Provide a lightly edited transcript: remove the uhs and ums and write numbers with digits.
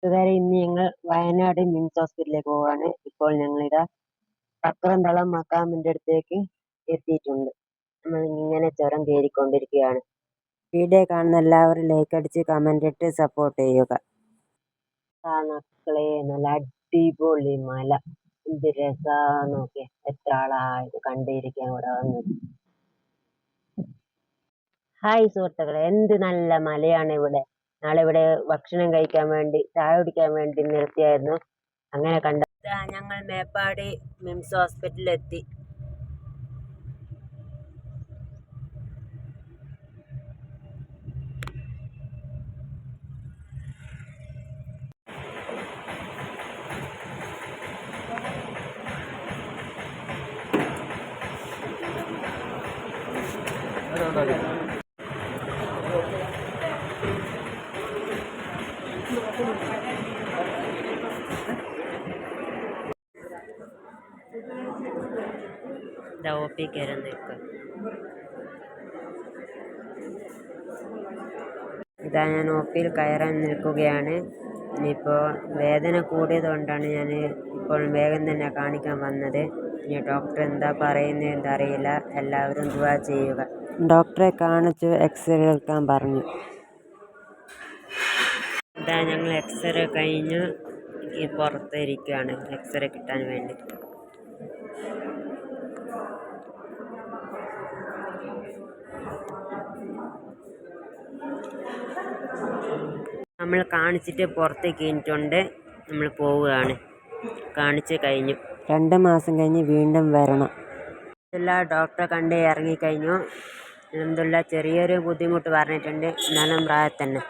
കൂട്ടുകാരെ, ഇന്ന് ഞങ്ങൾ വയനാട് മിംസ് ഹോസ്പിറ്റലിലേക്ക് പോവാണ്. ഇപ്പോൾ ഞങ്ങളിതാ പക്രന്തളം മക്കാമിന്റെ അടുത്തേക്ക് എത്തിയിട്ടുണ്ട്. നമ്മൾ ഇങ്ങനെ ചുരം കയറിക്കൊണ്ടിരിക്കുകയാണ്. വീഡിയോ കാണുന്ന എല്ലാവരും ലൈക്ക് അടിച്ച് കമന്റ് ഇട്ട് സപ്പോർട്ട് ചെയ്യുക. മക്കളെ, നല്ല അടിപൊളി മല. എന്ത് രസാന്ന് നോക്കിയേ. എത്ര ആളായത് കണ്ടിരിക്കാൻ ഇവിടെ വന്നത്. ഹായ് സുഹൃത്തുക്കളെ, എന്ത് നല്ല മലയാണ് ഇവിടെ. നാളെ ഇവിടെ ഭക്ഷണം കഴിക്കാൻ വേണ്ടി, ചായ കുടിക്കാൻ വേണ്ടി നിർത്തിയായിരുന്നു. അങ്ങനെ കണ്ട ഞങ്ങൾ മേപ്പാടി മിംസ് ഹോസ്പിറ്റലിൽ എത്തി. OP കയറാൻ നിൽക്കുക. ഇതാ ഞാൻ OPയിൽ കയറാൻ നിൽക്കുകയാണ്. ഇനിയിപ്പോൾ വേദന കൂടിയത് കൊണ്ടാണ് ഞാൻ ഇപ്പോൾ വേഗം തന്നെ കാണിക്കാൻ വന്നത്. ഇനി ഡോക്ടർ എന്താ പറയുന്നതെന്ന് അറിയില്ല. എല്ലാവരും ദുആ ചെയ്യുക. ഡോക്ടറെ കാണിച്ചു എക്സ്റേ എടുക്കാൻ പറഞ്ഞു. ഇതാ ഞങ്ങൾ എക്സ്റേ കഴിഞ്ഞു പുറത്ത് ഇരിക്കുകയാണ് എക്സ്റേ കിട്ടാൻ വേണ്ടി. നമ്മൾ കാണിച്ചിട്ട് പുറത്തേക്ക് കഴിഞ്ഞിട്ടുണ്ട്. നമ്മൾ പോവുകയാണ്. കാണിച്ച് കഴിഞ്ഞു. 2 മാസം കഴിഞ്ഞ് വീണ്ടും വരണം. ഡോക്ടറെ കണ്ട് ഇറങ്ങിക്കഴിഞ്ഞു. ചെറിയൊരു ബുദ്ധിമുട്ട് പറഞ്ഞിട്ടുണ്ട്. എന്നാലും പ്രായത്തന്നെ